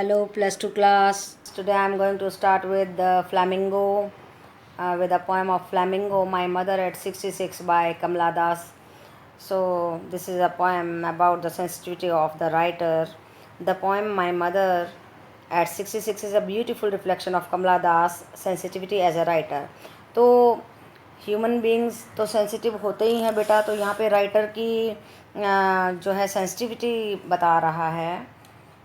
Hello, plus two class. Today I am going to start with the Flamingo, with a poem of Flamingo, My Mother at 66 by Kamala Das. So, this is a poem about the sensitivity of the writer. The poem My Mother at 66 is a beautiful reflection of Kamala Das' sensitivity as a writer. तो human beings तो sensitive होते ही हैं बेटा, तो यहाँ पे writer की जो है सेंसिटिविटी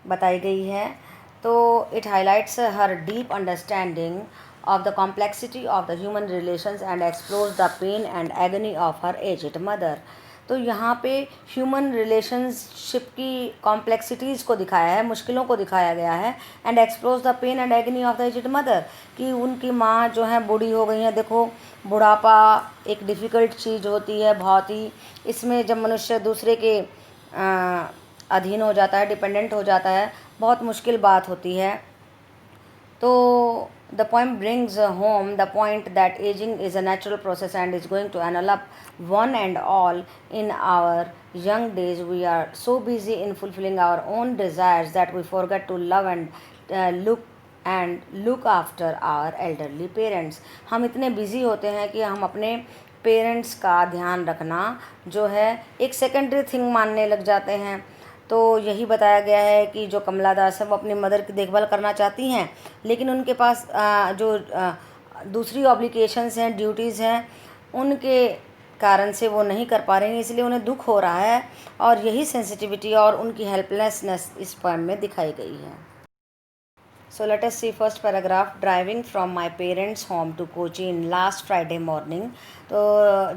बताई गई है. तो it highlights her deep understanding of the complexity of the human relations and explores the pain and agony of her aged mother. तो यहाँ पे ह्यूमन रिलेशनशिप की कॉम्प्लेक्सिटीज़ को दिखाया है, मुश्किलों को दिखाया गया है. And explores the pain and agony of the aged mother, कि उनकी माँ जो है बूढ़ी हो गई हैं. देखो, बुढ़ापा एक डिफ़िकल्ट चीज़ होती है बहुत ही. इसमें जब मनुष्य दूसरे के अधीन हो जाता है, डिपेंडेंट हो जाता है, बहुत मुश्किल बात होती है. तो the poem brings home the point that ageing is a natural process and is going to envelop one and all. In our young days we are so busy in fulfilling our own desires that we forget to love and look after our elderly parents. हम इतने busy होते हैं कि हम अपने parents का ध्यान रखना जो है एक सेकेंडरी थिंग मानने लग जाते हैं. तो यही बताया गया है कि जो कमला दास है वो अपनी मदर की देखभाल करना चाहती हैं, लेकिन उनके पास दूसरी ऑब्लिगेशंस हैं, ड्यूटीज़ हैं, उनके कारण से वो नहीं कर पा रही हैं, इसलिए उन्हें दुख हो रहा है. और यही सेंसिटिविटी और उनकी हेल्पलेसनेस इस पोएम में दिखाई गई है. So let us see first paragraph. Driving from my parents' home to Cochin last Friday morning. तो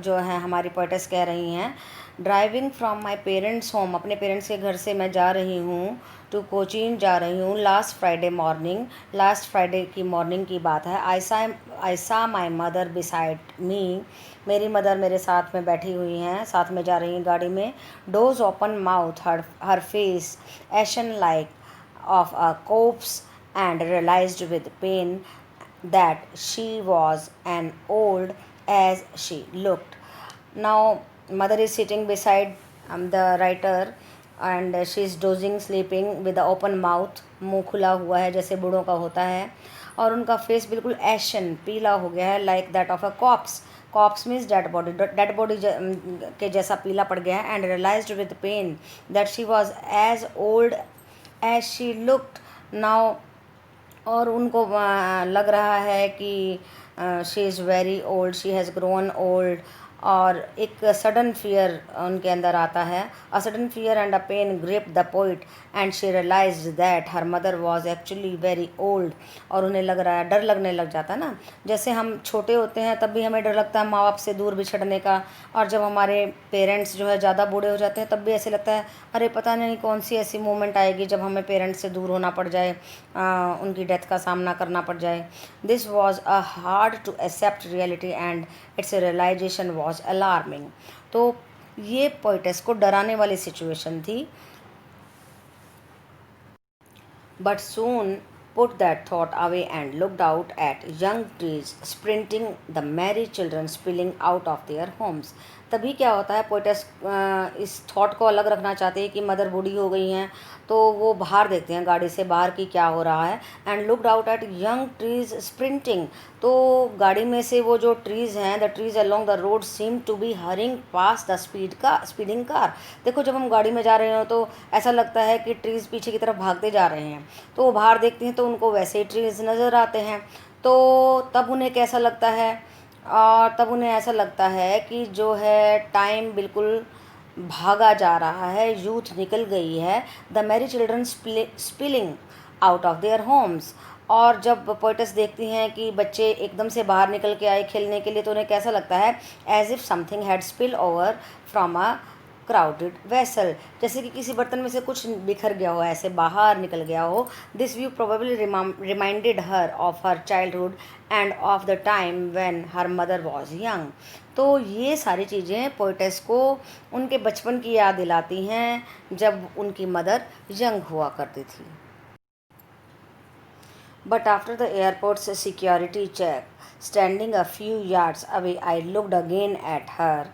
जो है हमारी पोएटेस कह रही हैं, driving from my parents home, अपने पेरेंट्स के घर से मैं जा रही हूँ, टू कोचीन जा रही हूँ, last Friday morning, last Friday की मॉर्निंग की बात है. आई सा माई मदर बिसाइड मी, मेरी मदर मेरे साथ में बैठी हुई हैं, साथ में जा रही हैं गाड़ी में. Dose open mouth, her face ation like of a cops and realized with pain that she was as old as she looked. Now, mother is sitting beside the writer and she is dozing, sleeping with the open mouth. मुँह खुला हुआ है जैसे बूढ़ों का होता है, और उनका फेस बिल्कुल एशन पीला हो गया है, like that of a corpse. Corpse means dead body, dead body के जैसा पीला पड़ गया है. And realised with pain that she was as old as she looked. Now, और उनको लग रहा है कि she is very old, she has grown old. और एक सडन फियर उनके अंदर आता है. A sudden fear and a pain grip the poet and she realised that her mother was actually very old. और उन्हें लग रहा है, डर लगने लग जाता है ना. जैसे हम छोटे होते हैं तब भी हमें डर लगता है माँ बाप से दूर बिछड़ने का, और जब हमारे पेरेंट्स जो है ज़्यादा बूढ़े हो जाते हैं तब भी ऐसे लगता है अरे पता नहीं कौन सी ऐसी मोमेंट आएगी जब हमें पेरेंट्स से दूर होना पड़ जाए, उनकी डेथ का सामना करना पड़ जाए. This was a hard to accept reality and its realisation was alarming. तो ये पोइटेस को डराने वाली सिचुएशन थी. But soon put that thought away and looked out at young trees sprinting, the merry children spilling out of their homes. तभी क्या होता है, पोइटेस इस थॉट को अलग रखना चाहते हैं कि मदर बूढ़ी हो गई हैं, तो वो बाहर देखते हैं गाड़ी से बाहर की क्या हो रहा है. And looked out at young trees sprinting, तो गाड़ी में से वो जो ट्रीज़ हैं, the trees along the road seem to be hurrying past the speeding car. देखो, जब हम गाड़ी में जा रहे हो तो ऐसा लगता है कि ट्रीज़ पीछे की तरफ भागते जा रहे हैं, तो वो बाहर देखती हैं तो उनको वैसे ही ट्रीज़ नज़र आते हैं. तो तब उन्हें कैसा लगता है, और तब उन्हें ऐसा लगता है कि जो है टाइम बिल्कुल भागा जा रहा है, यूथ निकल गई है. The merry children spilling out of their Holmes. और जब पोइटेस देखती हैं कि बच्चे एकदम से बाहर निकल के आए खेलने के लिए, तो उन्हें कैसा लगता है, as if something had spill over from a crowded vessel, जैसे कि किसी बर्तन में से कुछ बिखर गया हो, ऐसे बाहर निकल गया हो. This view probably reminded her of her childhood and of the time when her mother was young. तो ये सारी चीज़ें पोइटेस को उनके बचपन की याद दिलाती हैं जब उनकी मदर यंग हुआ करती थी. But after the airport's security check, standing a few yards away, I looked again at her,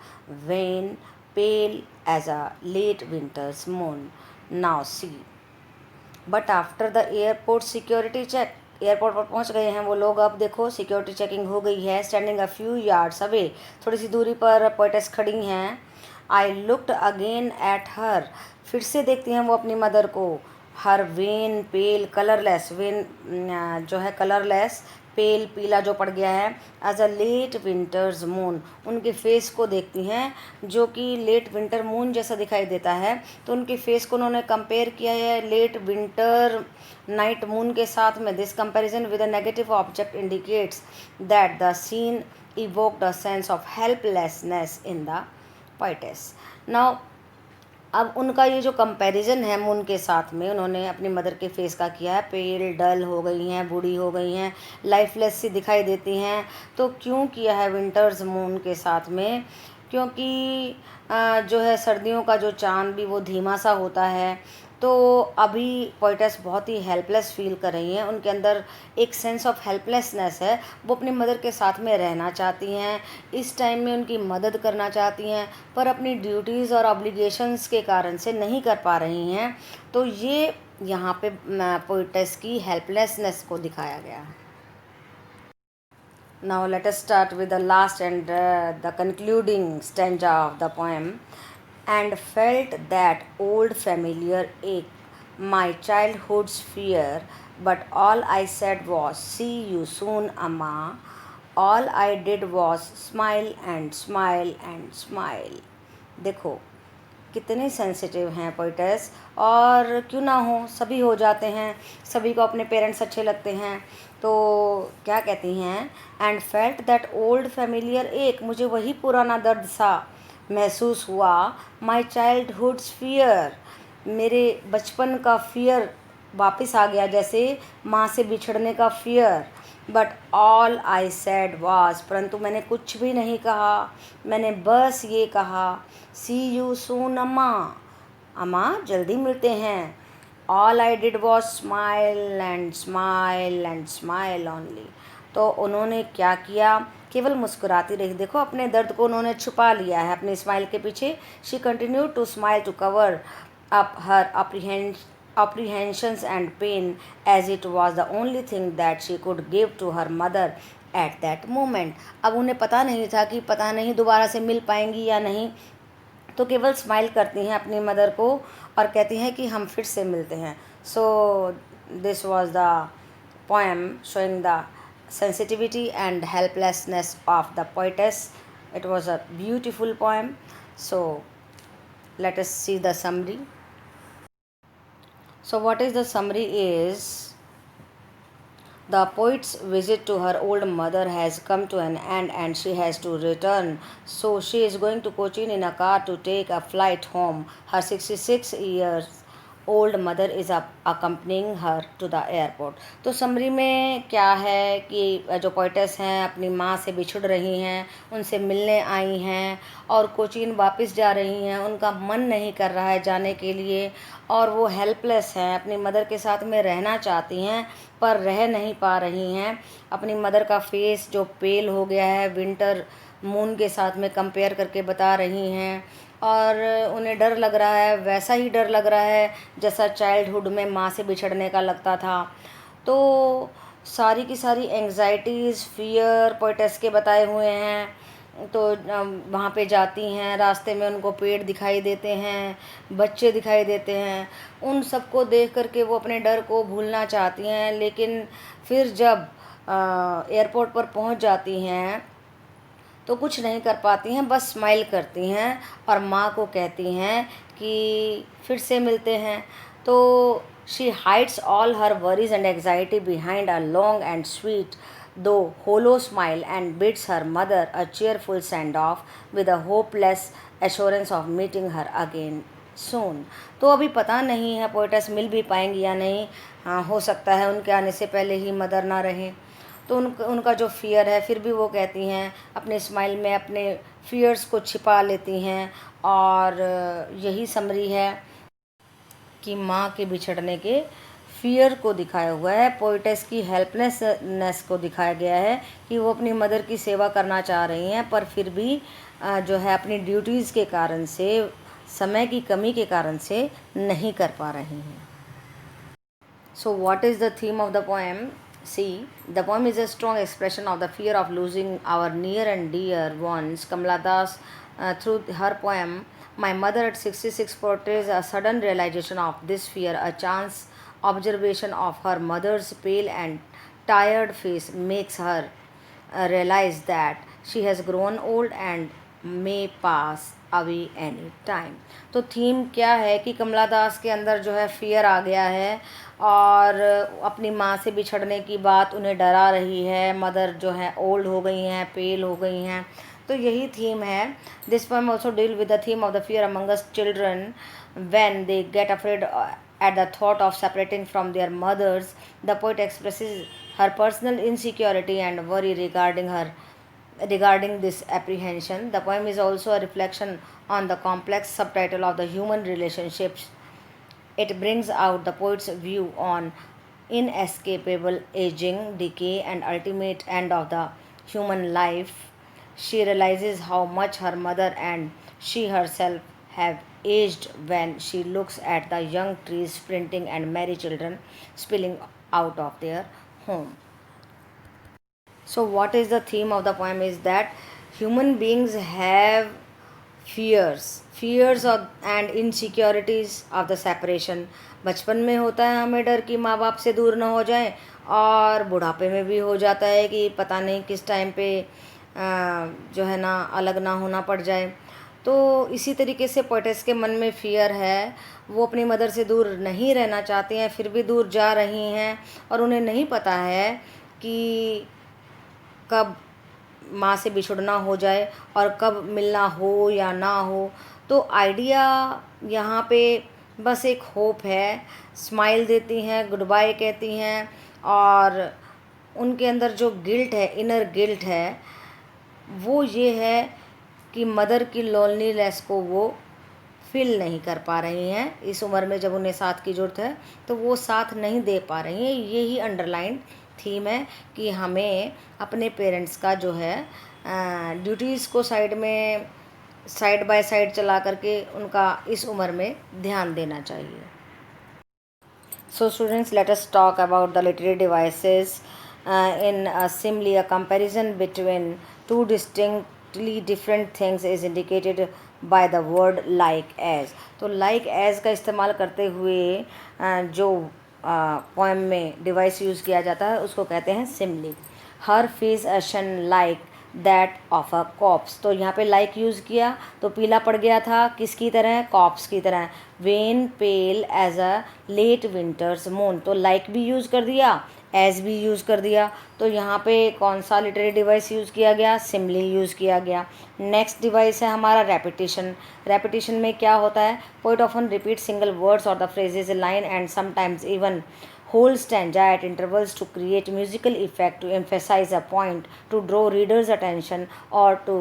wan, pale as a late winter's moon. Now see, but after the airport security check, airport पर पहुंच गए हैं वो लोग, अब देखो security checking हो गई है। Standing a few yards away, थोड़ी सी दूरी पर पोइटेस खड़ी हैं। I looked again at her, फिर से देखती हैं वो अपनी मदर को। Her wan pale colourless, wan जो है कलरलेस, पेल पीला जो पड़ गया है, as a late winter's moon, उनके फेस को देखती हैं जो कि लेट विंटर मून जैसा दिखाई देता है। तो उनके फेस को उन्होंने कंपेयर किया है लेट विंटर नाइट मून के साथ में। This comparison with a negative object indicates that the scene evoked a sense of helplessness in the poetess. Now अब उनका ये जो कंपैरिजन है मून के साथ में, उन्होंने अपनी मदर के फेस का किया है। पेल डल हो गई हैं, बूढ़ी हो गई हैं, लाइफलेस सी दिखाई देती हैं। तो क्यों किया है विंटर्स मून के साथ में? क्योंकि जो है सर्दियों का जो चाँद भी वो धीमा सा होता है। तो अभी पोइटेस बहुत ही हेल्पलेस फील कर रही हैं, उनके अंदर एक सेंस ऑफ हेल्पलेसनेस है। वो अपनी मदर के साथ में रहना चाहती हैं, इस टाइम में उनकी मदद करना चाहती हैं, पर अपनी ड्यूटीज़ और ऑब्लिगेशंस के कारण से नहीं कर पा रही हैं। तो ये यहाँ पे पोइटेस की हेल्पलेसनेस को दिखाया गया है। Now let us start with the last and the concluding stanza of the poem. And felt that old familiar ache, my childhood's fear, but all I said was, see you soon, Amma. All I did was smile and smile and smile. देखो कितने sensitive हैं poetess, और क्यों ना हो, सभी हो जाते हैं, सभी को अपने पेरेंट्स अच्छे लगते हैं। तो क्या कहती हैं? And felt that old familiar एक, मुझे वही पुराना दर्द सा महसूस हुआ। माई चाइल्डहुड्स फियर, मेरे बचपन का फियर वापस आ गया, जैसे माँ से बिछड़ने का fear. But all I said was, परंतु मैंने कुछ भी नहीं कहा, मैंने बस ये कहा, सी यू सून अम्मा, अम्मा जल्दी मिलते हैं। All I did was smile and smile and smile only. तो उन्होंने क्या किया? केवल मुस्कुराती रही। देखो अपने दर्द को उन्होंने छुपा लिया है अपने स्माइल के पीछे। She continue to smile to cover up her apprehensions and pain, as it was the only thing that she could give to her mother at that moment. अब उन्हें पता नहीं था कि पता नहीं दोबारा से मिल पाएंगी या नहीं, तो केवल स्माइल करती हैं अपनी मदर को और कहती हैं कि हम फिर से मिलते हैं। So this was the poem showing the sensitivity and helplessness of the poetess. It was a beautiful poem. So let us see the summary. So what is the summary is, the poet's visit to her old mother has come to an end and she has to return. So she is going to Cochin in a car to take a flight home. Her 66 years old mother is accompanying her to the airport. तो summary में क्या है कि जो poetess हैं अपनी माँ से बिछुड़ रही हैं, उनसे मिलने आई हैं और कोचीन वापस जा रही हैं। उनका मन नहीं कर रहा है जाने के लिए और वो हेल्पलेस हैं, अपनी मदर के साथ में रहना चाहती हैं पर रह नहीं पा रही हैं। अपनी मदर का फेस जो पेल हो गया है विंटर मून के साथ में कंपेयर करके बता रही हैं, और उन्हें डर लग रहा है, वैसा ही डर लग रहा है जैसा चाइल्डहुड में माँ से बिछड़ने का लगता था। तो सारी की सारी एंग्जाइटीज़ फियर पोइटेस के बताए हुए हैं। तो वहाँ पे जाती हैं, रास्ते में उनको पेड़ दिखाई देते हैं, बच्चे दिखाई देते हैं। उन सबको देख करके वो अपने डर को भूलना चाहती हैं, लेकिन फिर जब एयरपोर्ट पर पहुँच जाती हैं तो कुछ नहीं कर पाती हैं, बस स्माइल करती हैं और माँ को कहती हैं कि फिर से मिलते हैं। तो she hides all her worries and anxiety behind a long and sweet though hollow smile and bids her mother a cheerful send off with a hopeless assurance of meeting her again soon. तो अभी पता नहीं है poetess मिल भी पाएंगी या नहीं। हाँ, हो सकता है उनके आने से पहले ही मदर ना रहे। तो उनका जो फियर है, फिर भी वो कहती हैं अपने स्माइल में अपने फियर्स को छिपा लेती हैं। और यही समरी है कि माँ के बिछड़ने के फियर को दिखाया हुआ है, पोइटेस की हेल्पलेसनेस को दिखाया गया है कि वो अपनी मदर की सेवा करना चाह रही हैं पर फिर भी जो है अपनी ड्यूटीज़ के कारण से, समय की कमी के कारण से नहीं कर पा रही हैं। So, what is the theme of the poem? See, the poem is a strong expression of the fear of losing our near and dear ones. Kamala Das, through her poem, My Mother at 66, portrays a sudden realization of this fear. A chance observation of her mother's pale and tired face makes her realize that she has grown old and may pass away any time. तो theme क्या है कि कमला दास के अंदर जो है fear आ गया है और अपनी माँ से बिछड़ने की बात उन्हें डरा रही है। मदर जो है ओल्ड हो गई हैं, पेल हो गई हैं, तो यही थीम है। This poem also deal with the theme of the fear amongst children when they get afraid at the thought of separating from their mothers. The poet expresses her personal insecurity and worry regarding this apprehension. The poem is also a reflection on the complex subtitle of the human relationships. It brings out the poet's view on inescapable aging, decay, and ultimate end of the human life. She realizes how much her mother and she herself have aged when she looks at the young trees sprinting and merry children spilling out of their home. So, what is the theme of the poem is that human beings have fears of and insecurities of the separation. बचपन में होता है हमें डर कि माँ बाप से दूर ना हो जाए, और बुढ़ापे में भी हो जाता है कि पता नहीं किस टाइम पे जो है ना अलग ना होना पड़ जाए। तो इसी तरीके से पोएटेस के मन में फ़ियर है, वो अपनी मदर से दूर नहीं रहना चाहती हैं, फिर भी दूर जा रही हैं और उन्हें नहीं पता है कि कब माँ से बिछड़ना हो जाए और कब मिलना हो या ना हो। तो आइडिया यहाँ पे बस एक होप है। स्माइल देती हैं, गुड बाय कहती हैं, और उनके अंदर जो गिल्ट है, इनर गिल्ट है, वो ये है कि मदर की लोनलीनेस को वो फील नहीं कर पा रही हैं। इस उम्र में जब उन्हें साथ की ज़रूरत है तो वो साथ नहीं दे पा रही हैं। यही अंडरलाइन थीम है कि हमें अपने पेरेंट्स का जो है ड्यूटीज़ को साइड बाय साइड चला करके उनका इस उम्र में ध्यान देना चाहिए। So students, let us talk about the literary devices in a simile. A comparison between two distinctly different things is indicated by the word like as. तो like as का इस्तेमाल करते हुए जो पोएम में डिवाइस यूज़ किया जाता है उसको कहते हैं simile. Her face ashen like that of a corpse. तो यहाँ पे लाइक यूज़ किया तो पीला पड़ गया था, किसकी तरह? कॉप्स की तरह। Wan pale as a late winter's moon. तो लाइक भी यूज़ कर दिया, एज भी यूज़ कर दिया। तो यहाँ पे कौन सा लिटरेरी डिवाइस यूज़ किया गया? सिमली यूज़ किया गया। नेक्स्ट डिवाइस है हमारा रेपिटेशन। रेपिटेशन में क्या होता है? Poet often repeat single words और the phrases line and sometimes even whole stanza at intervals to create musical effect, to emphasize a point, to draw readers attention or to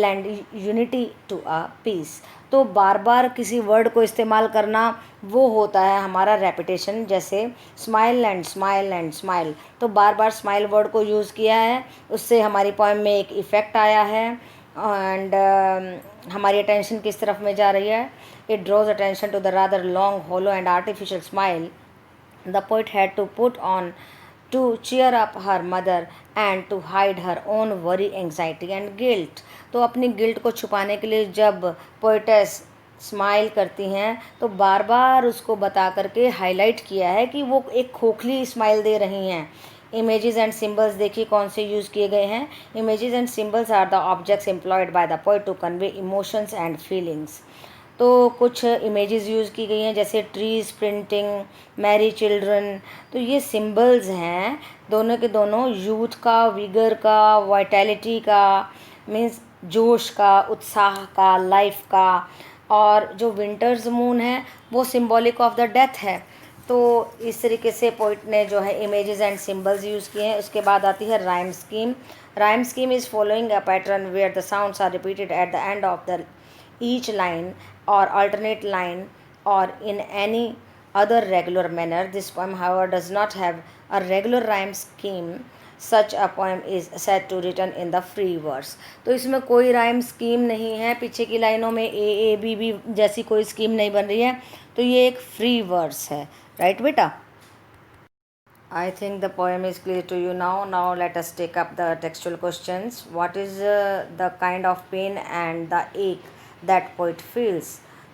lend unity to a piece. तो बार बार किसी word को इस्तेमाल करना वो होता है हमारा रेपिटेशन। जैसे smile and smile and smile, तो बार बार स्माइल वर्ड को यूज़ किया है, उससे हमारी पोएम में एक इफ़ेक्ट आया है एंड हमारी अटेंशन किस तरफ में जा रही है? It draws attention to the rather long hollow and artificial smile the poet had to put on to cheer up her mother and to hide her own worry, anxiety and guilt. तो अपनी guilt को छुपाने के लिए जब poetess smile करती हैं तो बार बार उसको बता करके हाईलाइट किया है कि वो एक खोखली स्माइल दे रही हैं। इमेजेस एंड सिम्बल्स देखिए कौन से यूज़ किए गए हैं। Images and symbols are the objects employed by the poet to convey emotions and feelings. तो कुछ इमेजेस यूज़ की गई हैं जैसे ट्रीज प्रिंटिंग, मैरी चिल्ड्रन। तो ये सिंबल्स हैं दोनों के दोनों, यूथ का, विगर का, वाइटैलिटी का, मीन्स जोश का, उत्साह का, लाइफ का। और जो विंटर्स मून है वो सिंबॉलिक ऑफ द डेथ है। तो इस तरीके से पोइट ने जो है इमेजेस एंड सिंबल्स यूज़ किए हैं। उसके बाद आती है rhyme scheme. Rhyme scheme is following a pattern where the sounds are repeated at the end of the each line or alternate line or in any other regular manner. This poem, however, does not have a regular rhyme scheme. Such a poem is said to written in the free verse. तो इसमें कोई rhyme scheme नहीं है, पीछे की लाइनों में A B B जैसी कोई स्कीम नहीं बन रही है, तो ये एक फ्री वर्स है। राइट बेटा? I think the poem is clear to you now. Now let us take up the textual questions. What is the kind of pain and the ache that poet feels?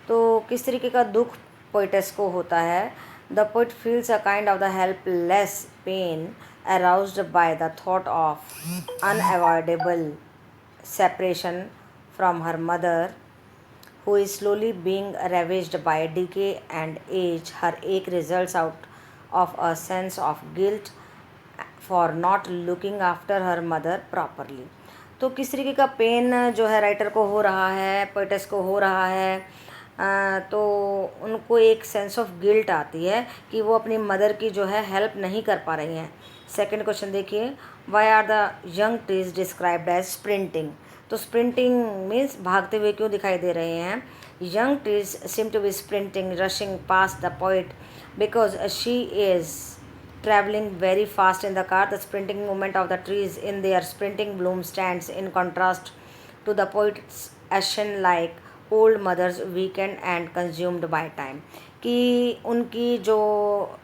तो किस तरीके का दुख poet's को होता है? The poet feels a kind of the helpless pain aroused by the thought of unavoidable separation from her mother, who is slowly being ravaged by decay and age. Her ache results out of a sense of guilt for not looking after her mother properly. तो किस तरीके का pen जो है writer को हो रहा है, पोइटस को हो रहा है, तो उनको एक सेंस ऑफ गिल्ट आती है कि वो अपनी मदर की जो है हेल्प नहीं कर पा रही हैं. सेकंड क्वेश्चन देखिए, why are the young trees described as sprinting? तो स्प्रिंटिंग मीन्स भागते हुए क्यों दिखाई दे रहे हैं? Young trees seem to be sprinting rushing past the poet because she is traveling very fast in the car. The sprinting movement of the trees in their sprinting bloom stands in contrast to the poet's ashen like old mothers weakened and consumed by time. कि उनकी जो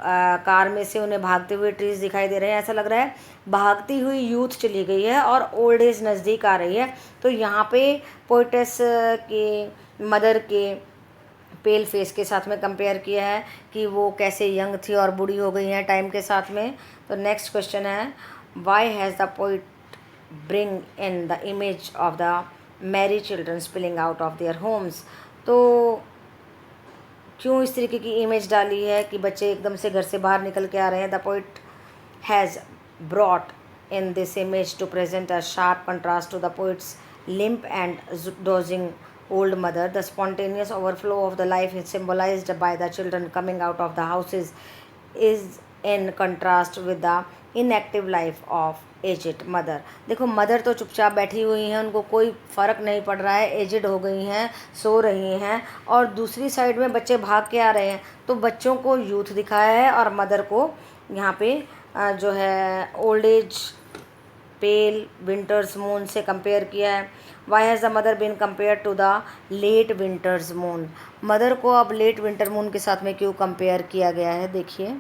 car में से उन्हें भागते हुए trees दिखाई दे रहे हैं, ऐसा लग रहा है भागती हुई यूथ चली गई है और ओल्ड एज नज़दीक आ रही है. तो यहाँ पे पोइटस के मदर के पेल फेस के साथ में कंपेयर किया है कि वो कैसे यंग थी और बूढ़ी हो गई हैं टाइम के साथ में. तो नेक्स्ट क्वेश्चन है, why has the poet bring in the image of the merry children spilling out of their homes? तो क्यों इस तरीके की इमेज डाली है कि बच्चे एकदम से घर से बाहर निकल के आ रहे हैं? The poet has brought in this image to present a sharp contrast to the poet's limp and dozing old mother. The spontaneous overflow of the life is symbolized by the children coming out of the houses is in contrast with the inactive life of aged mother. देखो mother तो चुपचाप बैठी हुई हैं, उनको कोई फ़र्क नहीं पड़ रहा है, एजिड हो गई हैं, सो रही हैं, और दूसरी साइड में बच्चे भाग के आ रहे हैं. तो बच्चों को यूथ दिखाया है और मदर को यहाँ पे जो है old age pale winter's moon से कंपेयर किया है. Why has the mother been compared to the late winter's moon? Mother को अब लेट विंटर मून के साथ में क्यों कंपेयर किया गया है? देखिए,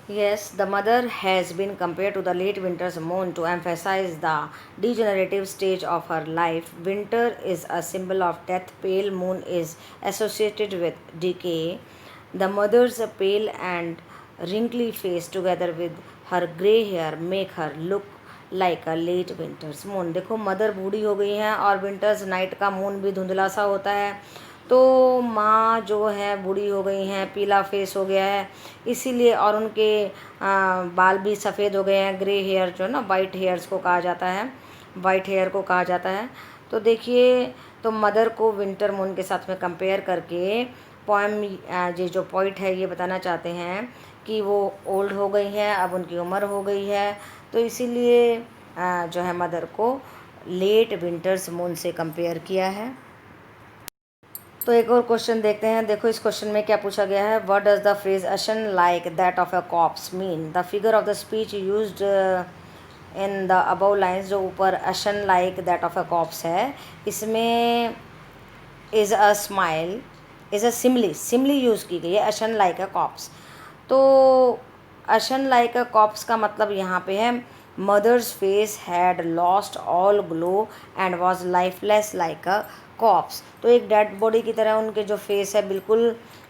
yes, the mother has been compared to the late winter's moon to emphasize the degenerative stage of her life. Winter is a symbol of death. Pale moon is associated with decay. The mother's pale and wrinkly face together with her grey hair make her look like a late winter's moon. देखो mother बूढ़ी हो गई हैं और winters night का moon भी धुंधला सा होता है. तो माँ जो है बूढ़ी हो गई हैं, पीला फेस हो गया है इसीलिए, और उनके बाल भी सफ़ेद हो गए हैं. ग्रे हेयर जो ना वाइट हेयर्स को कहा जाता है, वाइट हेयर को कहा जाता है. तो देखिए, तो मदर को विंटर मून के साथ में कंपेयर करके पोएम ये जो पोइट है ये बताना चाहते हैं कि वो ओल्ड हो गई हैं, अब उनकी उम्र हो गई है, तो इसीलिए जो है मदर को लेट विंटर्स मून से कंपेयर किया है. तो एक और क्वेश्चन देखते हैं. देखो इस क्वेश्चन में क्या पूछा गया है, what does the phrase ashen like that of a corpse mean? The figure of the speech used in the above lines, जो ऊपर ashen like that of a corpse है, इसमें is a smile is a simile use की गई है, अशन like a corpse. तो अशन like a cops का मतलब यहाँ पे है mother's face had lost all glow and was lifeless like a corpse. तो एक डेड बॉडी की तरह उनके जो फेस है बिल्कुल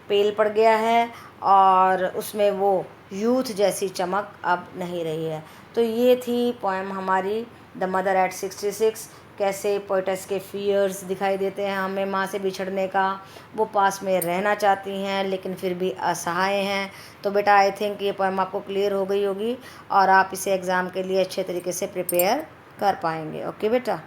पेल पड़ गया है और उसमें वो यूथ जैसी चमक अब नहीं रही है. तो ये थी पोएम हमारी द मदर एट 66. कैसे पोइटस के फियर्स दिखाई देते हैं हमें माँ से बिछड़ने का. वो पास में रहना चाहती हैं लेकिन फिर भी असहाय हैं. तो बेटा आई थिंक ये पोएम आपको क्लियर हो गई होगी और आप इसे एग्ज़ाम के लिए अच्छे तरीके से प्रिपेयर कर पाएंगे. ओके बेटा.